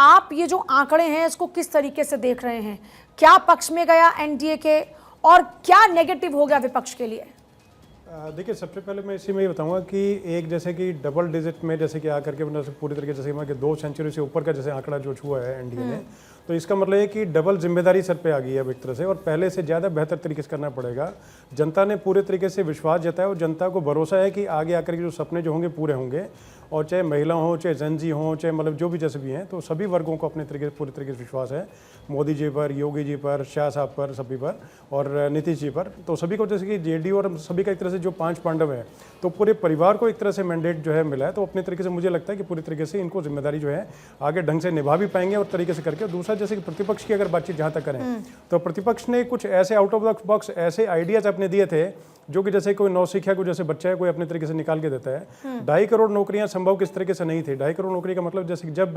आप ये जो आंकड़े हैं इसको किस तरीके से देख रहे हैं? क्या पक्ष में गया एनडीए के और क्या नेगेटिव हो गया विपक्ष के लिए? देखिए, सबसे पहले मैं इसी में ये बताऊंगा कि एक जैसे कि डबल डिजिट में जैसे कि आकर के पूरी तरीके से कि 2 सेंचुरी से ऊपर का जैसे आंकड़ा जो छुआ है एनडीए ने, तो इसका मतलब है कि डबल जिम्मेदारी सर पे आ गई है अब एक तरह से, और पहले से ज़्यादा बेहतर तरीके से करना पड़ेगा। जनता ने पूरे तरीके से विश्वास जताया और जनता को भरोसा है कि आगे आकर के जो सपने जो होंगे पूरे होंगे, और चाहे महिला हों, चाहे जनजी हों, चाहे मतलब जो भी जैसे भी हैं, तो सभी वर्गों को अपने तरीके से पूरे तरीके से विश्वास है मोदी जी पर, योगी जी पर, शाह साहब पर, सभी पर, और नीतीश जी पर। तो सभी को जैसे कि जेडीयू और सभी का एक तरह से जो 5 पांडव हैं, तो पूरे परिवार को एक तरह से मैंडेट जो है मिला है। तो अपने तरीके से मुझे लगता है कि पूरी तरीके से इनको जिम्मेदारी जो है आगे ढंग से निभा भी पाएंगे और तरीके से करके। दूसरा, जैसे कि प्रतिपक्ष की अगर बातचीत जहाँ तक करें, तो प्रतिपक्ष ने कुछ ऐसे आउट ऑफ द बॉक्स ऐसे आइडियाज अपने दिए थे जो कि जैसे कोई नौसिखिया को जैसे बच्चा है कोई अपने तरीके से निकाल के देता है। 2.5 करोड़ नौकरियां संभव किस तरीके से नहीं थी। 2.5 करोड़ नौकरी का मतलब जैसे जब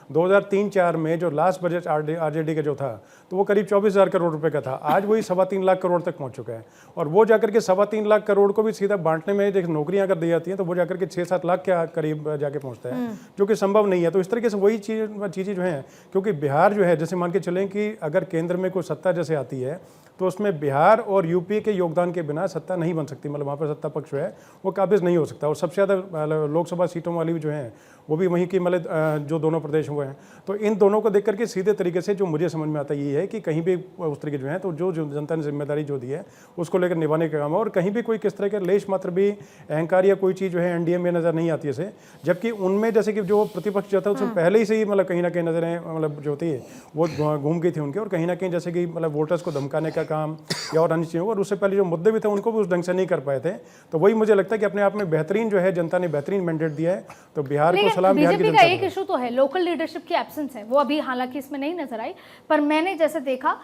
2003-4 में जो लास्ट बजट आरजेडी का जो था, तो वो करीब 24,000 करोड़ रुपए का था। आज वही 3.25 लाख करोड़ तक पहुंच चुका है, और वो जाकर के 3.25 लाख करोड़ को भी सीधा बांटने में जैसे नौकरियां अगर दी जाती हैं तो वो जाकर के 6-7 लाख के करीब जाके पहुंचता है, जो कि संभव नहीं है। तो इस तरीके से वही चीज़ें जो हैं, क्योंकि बिहार जो है, जैसे मान के चलें कि अगर केंद्र में कोई सत्ता जैसे आती है तो उसमें बिहार और यूपी के योगदान के बिना सत्ता नहीं बन सकती, मतलब वहाँ पर सत्ता पक्ष जो है वो काबिज नहीं हो सकता। और सबसे ज़्यादा लोकसभा सीटों वाली भी जो हैं वो भी वहीं की मतलब जो दोनों प्रदेश हुए हैं। तो इन दोनों को देख करके सीधे तरीके से जो मुझे समझ में आता ये है कि कहीं भी उस तरीके जो है, तो जो जनता ने जिम्मेदारी जो दी है उसको लेकर निभाने का काम है, और कहीं भी कोई किस तरह के लेश मात्र भी अहंकार या कोई चीज़ जो है एनडीए में नज़र नहीं आती है। जबकि उनमें जैसे कि जो प्रतिपक्ष जो था उसमें पहले ही से ही मतलब कहीं ना कहीं नजरें मतलब जो होती है वो घूम गई थी उनकी, और कहीं ना कहीं जैसे कि मतलब वोटर्स को धमकाने का काम या और अन्य चीज़ों, और उससे पहले जो मुद्दे भी थे उनको भी उस ढंग से नहीं कर पाए थे। तो वही मुझे लगता है कि अपने आप में बेहतरीन जो है जनता ने बेहतरीन मैंडेट दिया है। तो बिहार को सलाम। बिहार की जनता एक इशू तो है, लोकल लीडरशिप की एब्सेंस है, वो अभी हालांकि इसमें नहीं नजर आई, पर मैंने जैसे देखा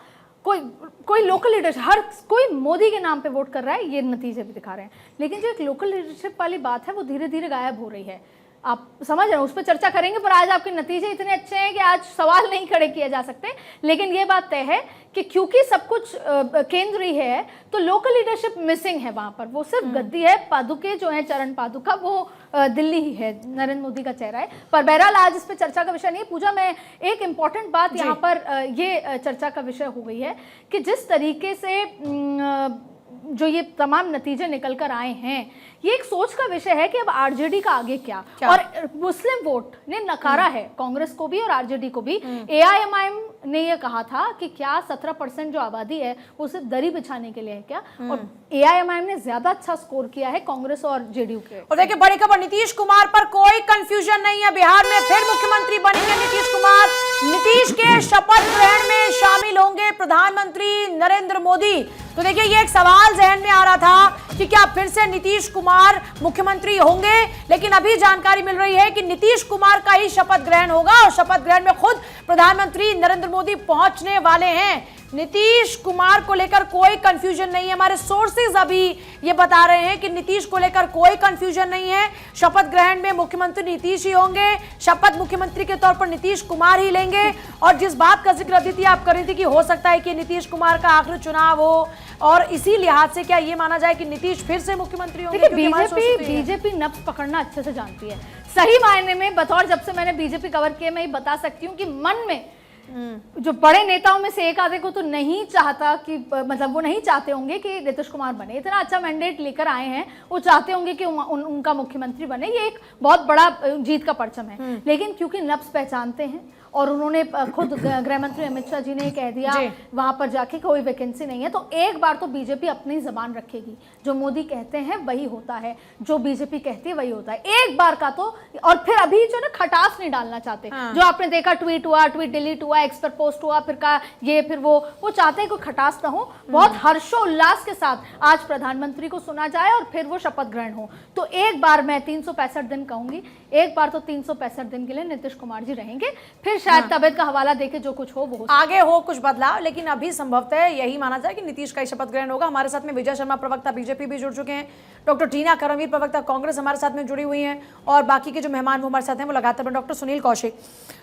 कोई लोकल लीडरशिप, हर कोई मोदी के नाम पे वोट कर रहा है, ये नतीजे भी दिखा रहे हैं। लेकिन जो एक लोकल लीडरशिप वाली बात है वो धीरे धीरे गायब हो रही है। आप समझ रहे हैं, उस पर चर्चा करेंगे, पर आज आपके नतीजे इतने अच्छे हैं कि आज सवाल नहीं खड़े किए जा सकते। लेकिन ये बात तय है कि क्योंकि सब कुछ केंद्रीय है तो लोकल लीडरशिप मिसिंग है वहां पर। वो सिर्फ गद्दी है, पादुके जो है, चरण पादुका, वो दिल्ली ही है, नरेंद्र मोदी का चेहरा है। पर बहरहाल आज इस पर चर्चा का विषय नहीं है। पूजा, मैं एक इम्पॉर्टेंट बात यहाँ पर ये चर्चा का विषय हो गई है कि जिस तरीके से जो ये तमाम नतीजे निकल कर आए हैं, ये एक सोच का विषय है कि अब आरजेडी का आगे क्या? और मुस्लिम वोट ने नकारा है कांग्रेस को भी और आरजेडी को भी। एआईएमआईएम ने ये कहा था कि क्या 17% जो आबादी है वो सिर्फ दरी बिछाने के लिए है क्या? और एआईएमआईएम ने ज्यादा अच्छा स्कोर किया है कांग्रेस और जेडीयू के। और देखिए, बड़ी खबर, नीतीश कुमार पर कोई कंफ्यूजन नहीं है। बिहार में फिर मुख्यमंत्री बनेंगे नीतीश कुमार। नीतीश के शपथ ग्रहण में शामिल होंगे प्रधानमंत्री नरेंद्र मोदी। तो देखिए, ये एक सवाल जहन में आ रहा था कि क्या फिर से नीतीश कुमार मुख्यमंत्री होंगे, लेकिन अभी जानकारी मिल रही है कि नीतीश कुमार का ही शपथ ग्रहण होगा और शपथ ग्रहण में खुद प्रधानमंत्री नरेंद्र मोदी पहुंचने वाले हैं। नीतीश कुमार को लेकर कोई कंफ्यूजन नहीं है। हमारे सोर्सेज अभी ये बता रहे हैं कि नीतीश को लेकर कोई कंफ्यूजन नहीं है। शपथ ग्रहण में मुख्यमंत्री नीतीश ही होंगे, शपथ मुख्यमंत्री के तौर पर नीतीश कुमार ही लेंगे। और जिस बात का जिक्र अदिति आप कर रही थी कि हो सकता है कि नीतीश कुमार का आखिरी चुनाव हो, और इसी लिहाज से क्या ये माना जाए कि नीतीश फिर से मुख्यमंत्री होंगे? बीजेपी नब्ज पकड़ना अच्छे से जानती है। सही मायने में बतौर जब से मैंने बीजेपी कवर किया, मैं ये बता सकती हूँ कि मन में जो बड़े नेताओं में से एक आधे को तो नहीं चाहता कि मतलब वो नहीं चाहते होंगे कि नीतीश कुमार बने। इतना अच्छा मैंडेट लेकर आए हैं, वो चाहते होंगे कि उनका मुख्यमंत्री बने। ये एक बहुत बड़ा जीत का परचम है। लेकिन क्योंकि नब्ज पहचानते हैं और उन्होंने खुद गृह मंत्री अमित शाह जी ने कह दिया वहां पर जाके कोई वैकेंसी नहीं है, तो एक बार तो बीजेपी अपनी जबान रखेगी। जो मोदी कहते हैं वही होता है, जो बीजेपी कहती है वही होता है, एक बार का तो। और फिर अभी जो ना खटास नहीं डालना चाहते। जो आपने देखा, ट्वीट हुआ, ट्वीट डिलीट हुआ, एक्स पर पोस्ट हुआ, फिर का ये, फिर वो चाहते हैं कोई खटास ना हो। बहुत हर्षोल्लास के साथ आज प्रधानमंत्री को सुना जाए और फिर वो शपथ ग्रहण हो। तो एक बार मैं 365 दिन कहूंगी, एक बार तो 365 दिन के लिए नीतीश कुमार जी रहेंगे। फिर शायद तबियत का हवाला देके जो कुछ हो वो आगे हो कुछ बदलाव, लेकिन अभी संभवतः यही माना जाए कि नीतीश का ही शपथ ग्रहण होगा। हमारे साथ में विजय शर्मा प्रवक्ता बीजेपी भी जुड़ चुके हैं, डॉक्टर टीना करमवीर प्रवक्ता कांग्रेस हमारे साथ में जुड़ी हुई हैं, और बाकी के जो मेहमान वो हमारे साथ हैं वो लगातार डॉक्टर सुनील कौशिक।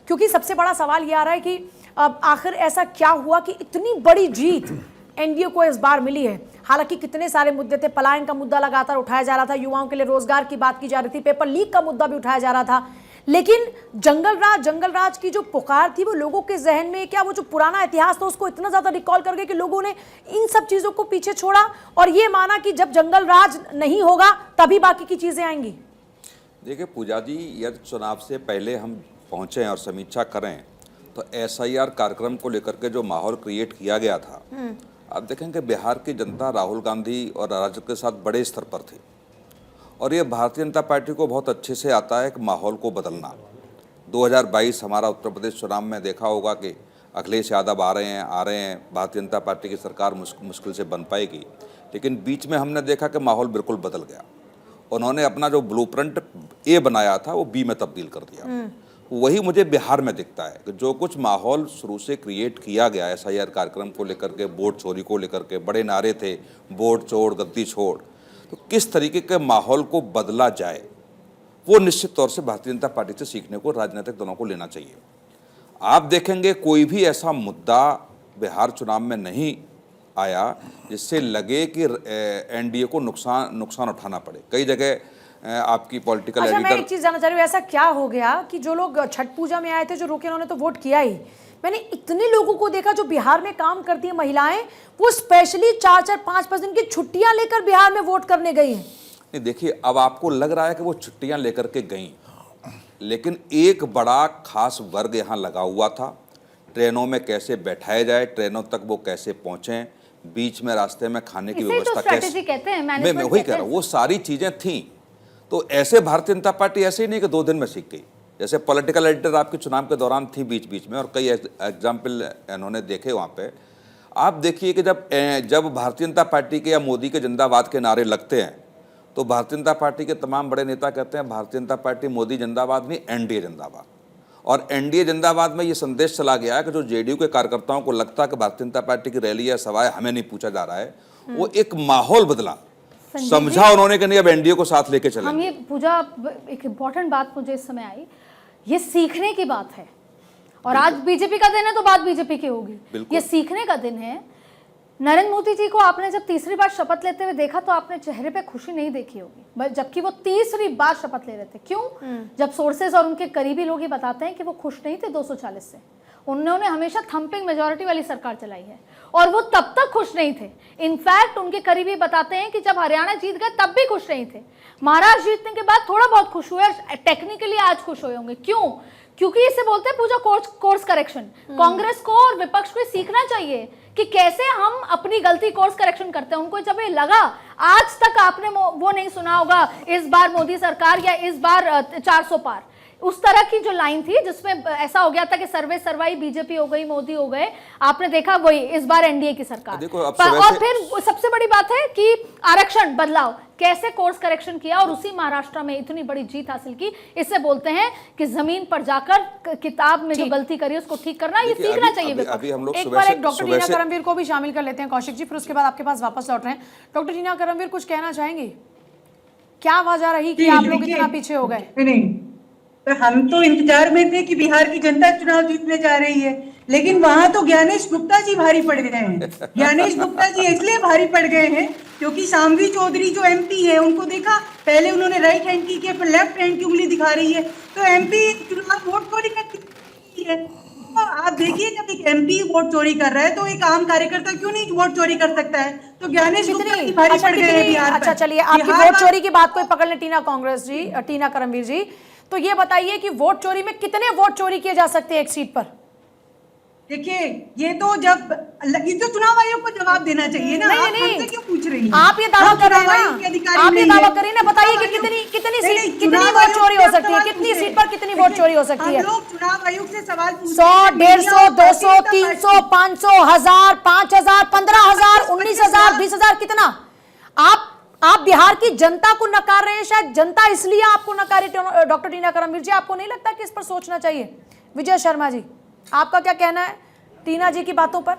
क्योंकि सबसे बड़ा सवाल ये आ रहा है कि अब आखिर ऐसा क्या हुआ कि इतनी बड़ी जीत एनडीए को इस बार मिली है। हालांकि कितने सारे मुद्दे थे, पलायन का मुद्दा लगातार उठाया जा रहा था, युवाओं के लिए रोजगार की बात की जा रही थी, पेपर लीक का मुद्दा भी उठाया जा रहा था, लेकिन जंगल राज की जो पुकार थी वो लोगों के जहन में, क्या वो जो पुराना इतिहास था उसको इतना ज्यादा रिकॉल कर गए कि लोगों ने इन सब चीजों को पीछे छोड़ा और ये माना कि जब जंगल राज नहीं होगा तभी बाकी की चीजें आएंगी? देखिए पूजा जी, यदि चुनाव से पहले हम पहुंचे और समीक्षा करें तो SIR कार्यक्रम को लेकर के जो माहौल क्रिएट किया गया था, आप देखेंगे बिहार की जनता राहुल गांधी और राजद के साथ बड़े स्तर पर थी और ये भारतीय जनता पार्टी को बहुत अच्छे से आता है कि माहौल को बदलना। 2022 हमारा उत्तर प्रदेश चुनाव में देखा होगा कि अखिलेश यादव आ रहे हैं, भारतीय जनता पार्टी की सरकार मुश्किल से बन पाएगी, लेकिन बीच में हमने देखा कि माहौल बिल्कुल बदल गया। उन्होंने अपना जो ब्लूप्रिंट A बनाया था वो B में तब्दील कर दिया। वही मुझे बिहार में दिखता है कि जो कुछ माहौल शुरू से क्रिएट किया गया SIR कार्यक्रम को लेकर के, वोट चोरी को लेकर के बड़े नारे थे, वोट चोर गद्दी छोड़, तो किस तरीके के माहौल को बदला जाए वो निश्चित तौर से भारतीय जनता पार्टी से सीखने को राजनीतिक दलों को लेना चाहिए। आप देखेंगे कोई भी ऐसा मुद्दा बिहार चुनाव में नहीं आया जिससे लगे कि NDA को नुकसान उठाना पड़े। कई जगह आपकी पॉलिटिकल अच्छा, मैं एडिटर। एक चीज जानना चाह रही हूँ, ऐसा क्या हो गया कि जो लोग छठ पूजा में आए थे, जो रुके, उन्होंने तो वोट किया ही, मैंने इतने लोगों को देखा जो बिहार में काम करती है महिलाएं, वो स्पेशली 4-4, 5-5 दिन की छुट्टियां लेकर बिहार में वोट करने गई हैं। नहीं देखिए, अब आपको लग रहा है कि वो छुट्टियां लेकर के गईं, लेकिन एक बड़ा खास वर्ग यहाँ लगा हुआ था। ट्रेनों में कैसे बैठाया जाए, ट्रेनों तक वो कैसे पहुंचे, बीच में रास्ते में खाने की व्यवस्था कैसे, मैं वही कह रहा हूँ, वो सारी चीजें थी। तो ऐसे भारतीय जनता पार्टी ऐसे ही नहीं कि 2 दिन में सीख गई। जैसे पॉलिटिकल एडिटर आपके चुनाव के दौरान थी बीच बीच में, और कई एग्जाम्पल इन्होंने देखे वहाँ पे। आप देखिए कि जब भारतीय जनता पार्टी के या मोदी के जिंदाबाद के नारे लगते हैं तो भारतीय जनता पार्टी के तमाम बड़े नेता कहते हैं भारतीय जनता पार्टी मोदी जिंदाबाद नहीं, NDA जिंदाबाद। और NDA जिंदाबाद में ये संदेश चला गया है कि जो JDU के कार्यकर्ताओं को लगता है कि भारतीय जनता पार्टी की रैली या सवाए हमें नहीं पूछा जा रहा है, वो एक माहौल बदला, समझा उन्होंने कि नहीं अब NDA को साथ लेके चलेंगे। हम ये पूजा, एक इम्पॉर्टेंट बात मुझे इस समय आई, ये सीखने की बात है और आज बीजेपी का दिन है तो बात बीजेपी की होगी। ये सीखने का दिन है। नरेंद्र मोदी जी को आपने जब तीसरी बार शपथ लेते हुए देखा तो आपने चेहरे पे खुशी नहीं देखी होगी, जबकि वो तीसरी बार शपथ ले रहे थे। क्यों? जब सोर्सेज और उनके करीबी लोग ही बताते हैं कि वो खुश नहीं थे 240 से। उन्होंने हमेशा थंपिंग मेजॉरिटी वाली सरकार चलाई है और वो तब तक खुश नहीं थे। इनफैक्ट उनके करीबी बताते हैं कि जब हरियाणा जीत गए तब भी खुश नहीं थे। महाराष्ट्र जीतने के बाद थोड़ा बहुत खुश हुए, टेक्निकली आज खुश हुए होंगे। क्यों? क्योंकि इसे बोलते हैं पूजा कोर्स करेक्शन। कांग्रेस को और विपक्ष को सीखना चाहिए कि कैसे हम अपनी गलती कोर्स करेक्शन करते हैं। उनको जब ये लगा, आज तक आपने वो नहीं सुना होगा इस बार मोदी सरकार या इस बार 400 पार, उस तरह की जो लाइन थी जिसमें ऐसा हो गया था कि सर्वे सरवाई बीजेपी हो गई, मोदी हो गए, आपने देखा वही इस बार NDA की सरकार। और फिर सबसे बड़ी बात है कि आरक्षण बदलाव, कैसे कोर्स करेक्शन किया और उसी महाराष्ट्र में इतनी बड़ी जीत हासिल की। इससे बोलते हैं कि जमीन पर जाकर किताब में जो गलती करी उसको ठीक करना, ये सीखना चाहिए। एक बार एक डॉक्टर टीना करमवीर को भी शामिल कर लेते हैं कौशिक जी, फिर उसके बाद आपके पास वापस लौट रहे हैं। डॉक्टर टीना करमवीर, कुछ कहना चाहेंगे? क्या वजह रही कि आप लोग इतना पीछे हो गए? नहीं, तो हम तो इंतजार में थे कि बिहार की जनता चुनाव जीतने जा रही है, लेकिन वहां तो ज्ञानेश गुप्ता जी भारी पड़ गए हैं। ज्ञानेश गुप्ता जी इसलिए भारी पड़ गए हैं क्योंकि शामवी चौधरी जो MP है, उनको देखा, पहले उन्होंने राइट हैंड की फिर लेफ्ट हैंड की उंगली दिखा रही है, तो MP चुनाव वोट चोरी करती है। तो आप देखिए, जब एक MP वोट चोरी कर रहा है तो एक आम कार्यकर्ता क्यों नहीं वोट चोरी कर सकता है? तो ज्ञानेश गुप्ता जी भारी पड़ गए हैं बिहार पर। अच्छा चलिए, आपकी वोट चोरी की बात को पकड़ ले टीना करमवीर जी, तो ये बताइए कि वोट चोरी में कितने वोट चोरी किए जा सकते हैं एक सीट पर? देखिए, ये तो चुनाव आयोग को जवाब देना चाहिए ना। आप हमसे क्यों पूछ रही हैं? आप ये दावा कर रहे हैं ना, आप ये दावा कर रही हैं ना, बताइए कि कितनी वोट चोरी हो सकती है, कितनी सीट पर कितनी वोट चोरी हो सकती है? हम लोग चुनाव आयोग से सवाल पूछते 100, 150, 200, 300, 500, 1000, 5000, 15000, 19000, 20000, कितना? आप बिहार की जनता को नकार रहे हैं। शायद जनता इसलिए आपको नकार रही। डॉक्टर टीना करमवीर जी, आपको नहीं लगता कि इस पर सोचना चाहिए? विजय शर्मा जी, आपका क्या कहना है टीना जी की बातों पर?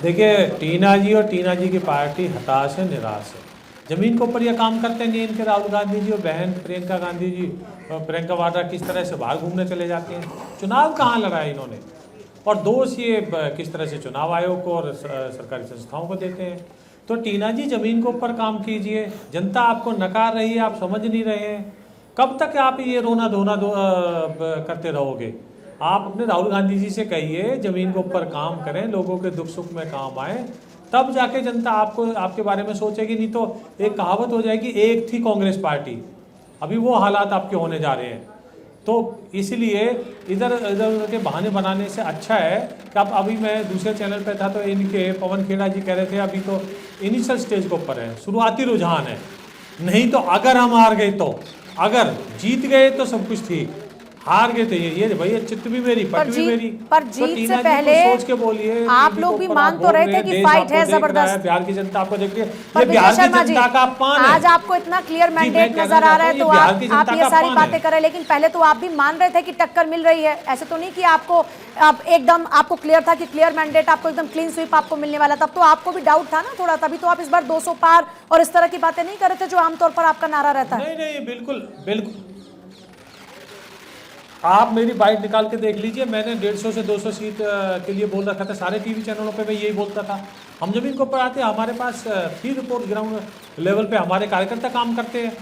देखिए, टीना जी और टीना जी की पार्टी हताश है, निराश है। जमीन के ऊपर यह काम करते नहीं। इनके राहुल गांधी जी और बहन प्रियंका गांधी जी, प्रियंका वाड्रा किस तरह से बाहर घूमने चले जाते हैं, चुनाव कहाँ लड़ा है इन्होंने, और दोष ये किस तरह से चुनाव आयोग को और सरकारी संस्थाओं को देते हैं। तो टीना जी जमीन के ऊपर काम कीजिए। जनता आपको नकार रही है, आप समझ नहीं रहे हैं। कब तक आप ये रोना धोना करते रहोगे? आप अपने राहुल गांधी जी से कहिए जमीन के ऊपर काम करें, लोगों के दुख सुख में काम आए, तब जाके जनता आपको आपके बारे में सोचेगी। नहीं तो एक कहावत हो जाएगी, एक थी कांग्रेस पार्टी, अभी वो हालात आपके होने जा रहे हैं। तो इसलिए इधर उधर के बहाने बनाने से अच्छा है कि अब अभी मैं दूसरे चैनल पे था तो इनके पवन खेड़ा जी कह रहे थे अभी तो इनिशियल स्टेज के ऊपर है, शुरुआती रुझान है, नहीं तो अगर हम हार गए तो, अगर जीत गए तो सब कुछ ठीक, हार गए थे ये भैया चित्त भी मेरी पट भी मेरी। पर तो जीत टीना से जी को पहले सोच के बोलिए, आप लोग भी मान तो रहे थे कि फाइट है जबरदस्त। बिहार की जनता आपको देख रही है, पर ये बिहार विजय की शर्मा जी, जनता का अपमान है। आज आपको इतना क्लियर मैं मैंडेट कहना नजर आ रहा है चाहता तो हूं, ये बिहार की आप जनता ये का सारी अपमान है। बातें करें, लेकिन पहले तो आप भी मान रहे थे कि टक्कर मिल रही है। ऐसे तो नहीं कि आपको अब एकदम आपको क्लियर था कि क्लियर मैंडेट आपको एकदम क्लीन स्वीप आपको मिलने वाला, तब तो आपको भी डाउट था ना थोड़ा, तभी तो आप इस बार 200 पार और इस तरह की बातें नहीं कर रहे थे जो आमतौर पर आपका नारा रहता है। नहीं बिल्कुल बिल्कुल, आप मेरी बाइट निकाल के देख लीजिए, मैंने 150 से 200 सीट के लिए बोल रखा था, सारे टीवी चैनलों पे मैं यही बोलता था। हम जमीन के ऊपर आते हैं, हमारे पास फील्ड रिपोर्ट ग्राउंड लेवल पे हमारे कार्यकर्ता काम करते हैं।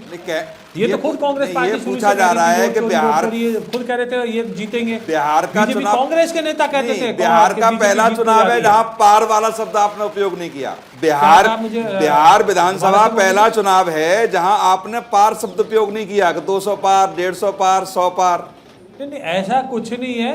ये तो खुद कांग्रेस पार्टी ये पूछा जा रहा है कि बिहार, ये खुद कह रहे थे ये जीतेंगे, बिहार का बीजेपी चुनाव, कांग्रेस के नेता कहते थे बिहार का पहला चुनाव है जहां पार वाला शब्द आपने उपयोग नहीं किया। बिहार विधानसभा पहला चुनाव है जहां आपने पार शब्द उपयोग नहीं किया कि 200 पार, 150 पार, 100 पार। नहीं ऐसा कुछ नहीं है।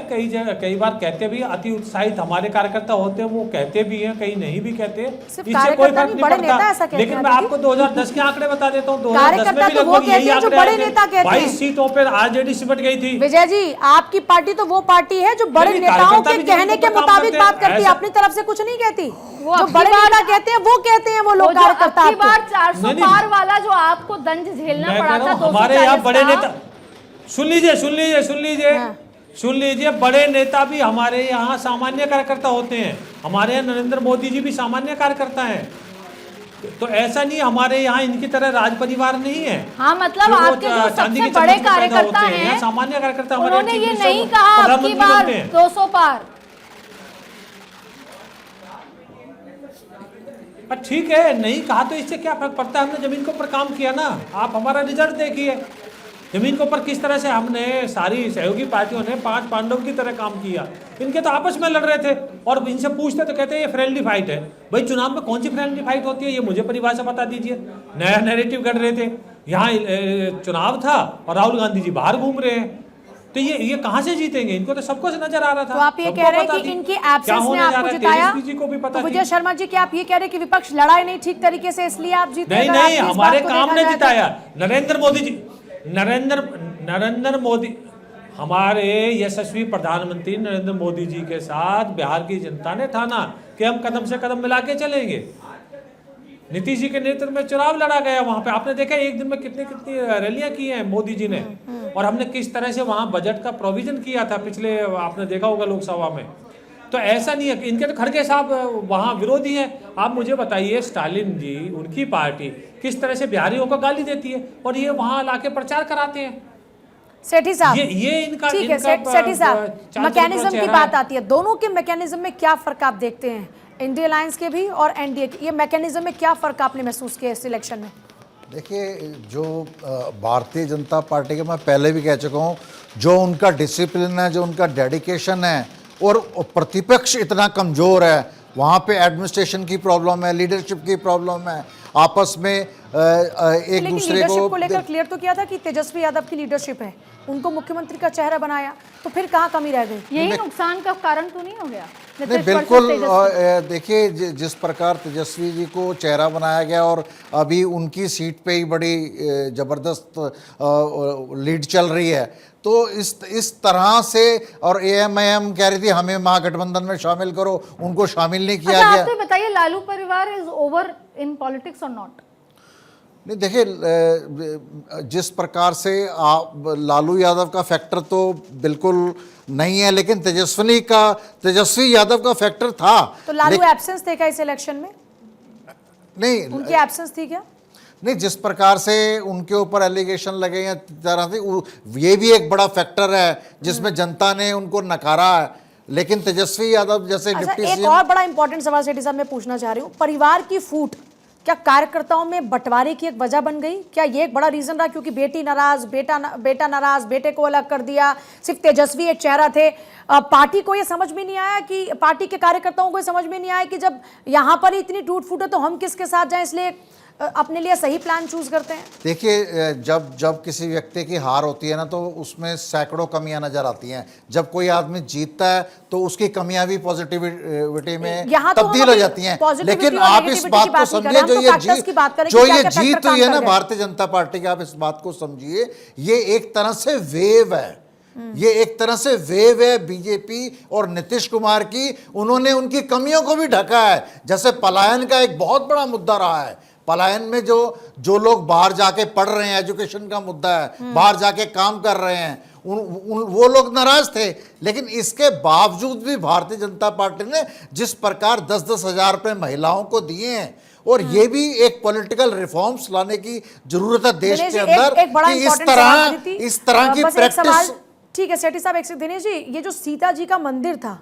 कई बार कहते भी, अति उत्साहित हमारे कार्यकर्ता होते हैं, वो कहते भी हैं, कहीं नहीं भी कहते, इससे कोई फर्क नहीं पड़ता। लेकिन मैं आपको 2010 के आंकड़े बता देता हूँ, 2010 में भी लगभग यही आंकड़े आए थे, 22 सीटों पर आरजेडी सिमट गई थी। विजय जी, आपकी पार्टी तो वो पार्टी है जो बड़े नेताओं के कहने के मुताबिक बात करती है, अपनी तरफ से कुछ नहीं कहती। जो बड़े नेता कहते हैं वो लोग कार्यकर्ता। अबकी बार 400 पार वाला जो आपको दंड झेलना पड़ा था, हमारे यहाँ बड़े नेता, सुन लीजिए, बड़े नेता भी हमारे यहाँ सामान्य कार्यकर्ता होते हैं। हमारे यहाँ नरेंद्र मोदी जी भी सामान्य कार्यकर्ता हैं। तो ऐसा नहीं हमारे यहाँ इनकी तरह राज परिवार नहीं है। हाँ, मतलब आपके जो सबसे बड़े कार्यकर्ता हैं, सामान्य कार्यकर्ता, उन्होंने ये नहीं कहा अबकी बार 200 पार। ठीक है, नहीं कहा तो इससे क्या फर्क पड़ता है, हमने जमीन के ऊपर काम किया ना। आप हमारा रिजल्ट देखिए, जमीन के ऊपर किस तरह से हमने, सारी सहयोगी पार्टियों ने 5 पांडव की तरह काम किया। इनके तो आपस में लड़ रहे थे और इनसे पूछते तो कहते हैं ये फ्रेंडली फाइट है। भाई चुनाव में कौन सी फ्रेंडली फाइट होती है, ये मुझे परिभाषा बता दीजिए। नया नैरेटिव गढ़ रहे थे, यहाँ चुनाव था और राहुल गांधी जी बाहर घूम रहे हैं, तो ये कहाँ से जीतेंगे? इनको तो सबको से नजर आ रहा था। तो आप ये कह रहे हैं कि इनकी एब्सेंस ने आपको जिताया? जी को भी पता। तो विजय शर्मा जी, क्या आप ये कह रहे हैं कि विपक्ष लड़ाई नहीं ठीक तरीके से इसलिए आप जीते? नहीं, हमारे काम ने जिताया। नरेंद्र मोदी जी, नरेंद्र मोदी, हमारे यशस्वी प्रधानमंत्री नरेंद्र मोदी जी के साथ बिहार की जनता ने ठाना कि हम कदम से कदम मिला के चलेंगे। नीतीश जी के नेतृत्व में चुनाव लड़ा गया, वहां पे आपने देखा एक दिन में कितनी रैलियां की हैं मोदी जी ने, और हमने किस तरह से वहां बजट का प्रोविजन किया था पिछले, आपने देखा होगा लोकसभा में। तो ऐसा नहीं है, इनके तो खड़गे साहब वहाँ विरोधी हैं। आप मुझे बताइए, स्टालिन जी, उनकी पार्टी किस तरह से बिहारियों को गाली देती है और ये वहाँ लाके प्रचार कराते हैं। सेठी साहब, ये इनका, ठीक है सेठी साहब, मैकेनिज्म की बात आती है, दोनों के मैकेनिज्म में क्या फर्क आप देखते हैं, इंडिया अलायंस के भी और एनडीए के? ये मैकेनिज्म में क्या फर्क आपने महसूस किया इस इलेक्शन में? देखिए, जो भारतीय जनता पार्टी के, मैं पहले भी कह चुका हूँ, जो उनका डिसिप्लिन है, जो उनका डेडिकेशन है, और प्रतिपक्ष इतना कमज़ोर है, वहाँ पे एडमिनिस्ट्रेशन की प्रॉब्लम है, लीडरशिप की प्रॉब्लम है, आपस में एक दूसरे लीडरशिप को लेकर क्लियर तो किया था कि तेजस्वी यादव की लीडरशिप है, उनको मुख्यमंत्री का चेहरा बनाया, तो फिर कहाँ कमी रह गई? यही नुकसान का कारण तो नहीं हो गया? नहीं, बिल्कुल। देखिए, जिस प्रकार तेजस्वी जी को चेहरा बनाया गया और अभी उनकी सीट पे ही बड़ी ज़बरदस्त लीड चल रही है, तो इस तरह से, और AMIM कह रही थी हमें महागठबंधन में शामिल करो, उनको शामिल नहीं किया गया। आप तो बताइए, लालू परिवार इज ओवर इन पॉलिटिक्स और नॉट? नहीं, देखिए, जिस प्रकार से लालू यादव का फैक्टर तो बिल्कुल नहीं है, लेकिन तेजस्वी यादव का फैक्टर था। तो लालू एब्सेंस थे क्या इस इलेक्शन में? नहीं, उनकी एब्सेंस थी क्या? नहीं, जिस प्रकार से उनके ऊपर एलिगेशन लगे हैं, तरह से ये भी एक बड़ा फैक्टर है जिसमें जनता ने उनको नकारा है। लेकिन तेजस्वी यादव जैसे डिप्टी एक और बड़ा इंपॉर्टेंट सवाल सेठी साहब मैं पूछना चाह रही हूँ, परिवार की फूट क्या कार्यकर्ताओं में बंटवारे की एक वजह बन गई? क्या ये एक बड़ा रीजन रहा? क्योंकि बेटी नाराज, बेटा नाराज, बेटे को अलग कर दिया, सिर्फ तेजस्वी एक चेहरा थे। पार्टी को ये समझ में नहीं आया कि पार्टी के कार्यकर्ताओं को ये समझ में नहीं आया कि जब यहाँ पर इतनी टूट फूट है तो हम किसके साथ जाएं, इसलिए अपने लिए सही प्लान चूज करते हैं। देखिए, जब किसी व्यक्ति की हार होती है ना तो उसमें सैकड़ों कमियां नजर आती हैं। जब कोई आदमी जीतता है तो उसकी कमियां भी पॉजिटिविटी में तब्दील हो जाती हैं। लेकिन आप इस बात को समझिए, जो ये जीत हुई है ना भारतीय जनता पार्टी की, आप इस बात को समझिए, ये एक तरह से वेव है। ये एक तरह से वेव है बीजेपी और नीतीश कुमार की। उन्होंने उनकी कमियों को भी ढका है। जैसे पलायन का एक बहुत बड़ा मुद्दा रहा है। पलायन में जो लोग बाहर जाके पढ़ रहे हैं, एजुकेशन का मुद्दा है, बाहर जाके काम कर रहे हैं, वो लोग नाराज थे। लेकिन इसके बावजूद भी भारतीय जनता पार्टी ने जिस प्रकार 10-10 हजार रुपए महिलाओं को दिए हैं, और ये भी एक पॉलिटिकल रिफॉर्म्स लाने की जरूरत है देश के अंदर कि इस तरह की प्रैक्टिस। ठीक है सेठी साहब, एक से दिनेश जी, ये जो सीता जी का मंदिर था,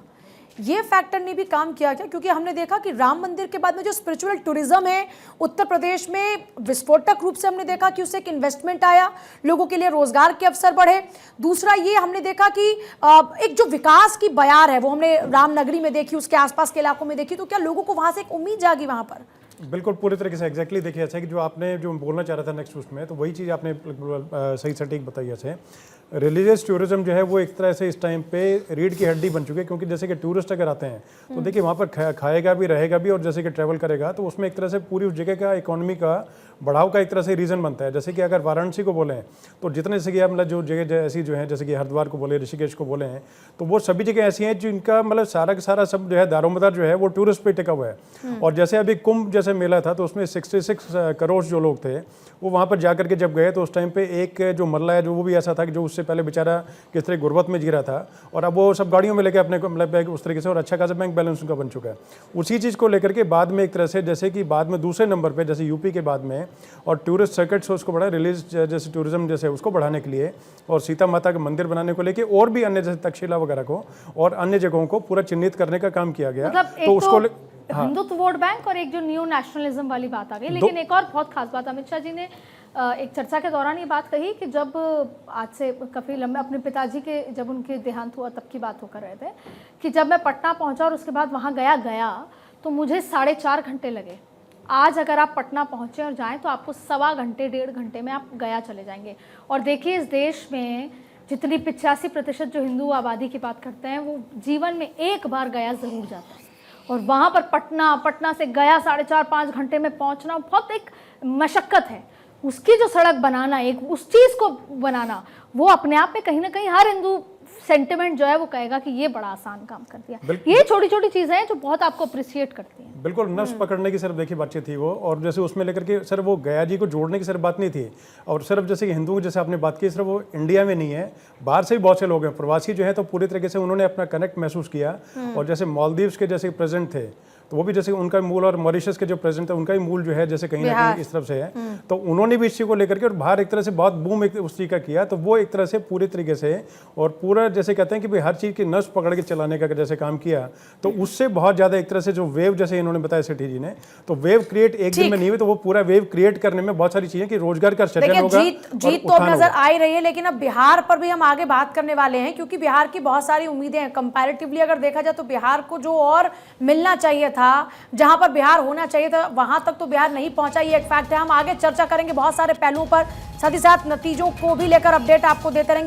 ये फैक्टर ने भी काम किया क्या? क्योंकि हमने देखा कि राम मंदिर के बाद में जो स्पिरिचुअल टूरिज्म है उत्तर प्रदेश में विस्फोटक रूप से हमने देखा कि उससे एक इन्वेस्टमेंट आया, लोगों के लिए रोजगार के अवसर बढ़े। दूसरा ये हमने देखा कि एक जो विकास की बयार है वो हमने रामनगरी में देखी, उसके आसपास के इलाकों में देखी। तो क्या लोगों को वहां से एक उम्मीद जागी वहां पर? बिल्कुल पूरी तरीके से एग्जैक्टली देखिए, ऐसा कि जो आपने जो बोलना चाह रहा था नेक्स्ट उसमें, तो वही चीज़ आपने सही सटीक बताई। ऐसे रिलीजियस टूरिज्म जो है वो एक तरह से इस टाइम पे रीढ़ की हड्डी बन चुकी है, क्योंकि जैसे कि टूरिस्ट अगर आते हैं तो देखिए वहाँ पर खाएगा भी, रहेगा भी, और जैसे कि ट्रैवल करेगा तो उसमें एक तरह से पूरी उस जगह का इकोनॉमी का बढ़ाव का एक तरह से रीज़न बनता है। जैसे कि अगर वाराणसी को बोलें तो जितने जैसे कि मतलब जो जगह ऐसी जो है, जैसे कि हरिद्वार को बोले, ऋषिकेश को बोले हैं, तो वो सभी जगह ऐसी हैं जिनका मतलब सारा का सारा सब जो है दारोमदार जो है वो टूरिस्ट पे टिका हुआ है। और जैसे अभी कुंभ जैसे मेला था तो उसमें 66 करोड़ जो लोग थे वो वहाँ पर जाकर के जब गए तो उस टाइम पे एक जो मल्ला है जो वो भी ऐसा था कि जो उससे पहले बेचारा किस तरह गुर्बत में जी रहा था, और अब वो सब गाड़ियों में लेके अपने को मतलब उस तरीके से, और अच्छा खासा बैंक बैलेंस उनका बन चुका है। उसी चीज़ को लेकर के बाद में एक तरह से जैसे कि बाद में दूसरे नंबर पे जैसे यूपी के बाद में, और टूरिस्ट सर्किट्स उसको बढ़ा, रिलीज जैसे टूरिज्म जैसे उसको बढ़ाने के लिए, और सीता माता का मंदिर बनाने को लेके, और भी अन्य जैसे तक्षशिला वगैरह को और अन्य जगहों को पूरा चिन्हित करने का काम किया गया। तो उसको हिंदुत्व वोट बैंक और एक जो न्यू नेशनलिज्म वाली बात आ गई। लेकिन एक और बहुत खास बात, अमित शाह जी ने एक चर्चा के दौरान ये बात कही कि जब आज से काफ़ी लंबे अपने पिताजी के जब उनके देहांत हुआ तब की बात होकर रहे थे कि जब मैं पटना पहुंचा और उसके बाद वहां गया तो मुझे 4.5 घंटे लगे। आज अगर आप पटना पहुंचे और जाएं तो आपको 1.25 घंटे 1.5 घंटे में आप गया चले जाएंगे। और देखिए, इस देश में जितनी 85% जो हिंदू आबादी की बात करते हैं वो जीवन में एक बार गया ज़रूर जाता है, और वहाँ पर पटना से गया 4.5-5 घंटे में पहुँचना बहुत एक मशक्क़त है। उसकी जो सड़क बनाना, एक उस चीज़ को बनाना, वो अपने आप में कहीं ना कहीं हर हिंदू सेंटिमेंट जो है वो कहेगा कि ये बड़ा आसान काम कर दिया। ये छोटी छोटी चीज़ें हैं जो बहुत आपको अप्रिशिएट करती हैं। बिल्कुल नफ्स पकड़ने की सिर्फ देखिए बातचीत थी वो, और जैसे उसमें लेकर के सर वो गया जी को जोड़ने की सिर्फ बात नहीं थी। और सिर्फ जैसे कि हिंदू जैसे आपने बात की, सिर्फ वो इंडिया में नहीं है, बाहर से भी बहुत से लोग हैं प्रवासी जो है, तो पूरी तरीके से उन्होंने अपना कनेक्ट महसूस किया। और जैसे मालदीव्स के जैसे प्रेजेंट थे तो वो भी जैसे उनका मूल, और मॉरिशस के जो प्रेजेंट है उनका ही मूल जो है जैसे कहीं ना कहीं इस तरफ से है, तो उन्होंने भी इस चीज़ को लेकर के और बाहर एक तरह से बहुत बूम उस चीज़ का किया। तो वो एक तरह से पूरी तरीके से और पूरा जैसे कहते हैं कि भाई हर चीज़ की नस पकड़ के चलाने का जैसे काम किया, तो उससे बहुत ज़्यादा एक तरह से जो वेव जैसे इन्होंने बताया सेठी जी ने, तो वेव क्रिएट एक दिन में नहीं हुई, तो वो पूरा वेव क्रिएट करने में बहुत सारी चीज़ें कि रोजगार का सृजन होगा। जीत तो अब नजर आ ही रही है, लेकिन अब बिहार पर भी हम आगे बात करने वाले हैं, क्योंकि बिहार की बहुत सारी उम्मीदें हैं। कंपैरेटिवली अगर देखा जाए तो बिहार को जो और मिलना चाहिए था, जहां पर बिहार होना चाहिए था, वहां तक तो बिहार नहीं पहुंचा, ये एक फैक्ट है। हम आगे चर्चा करेंगे बहुत सारे पहलुओं पर, साथ ही साथ नतीजों को भी लेकर अपडेट आपको देते रहेंगे।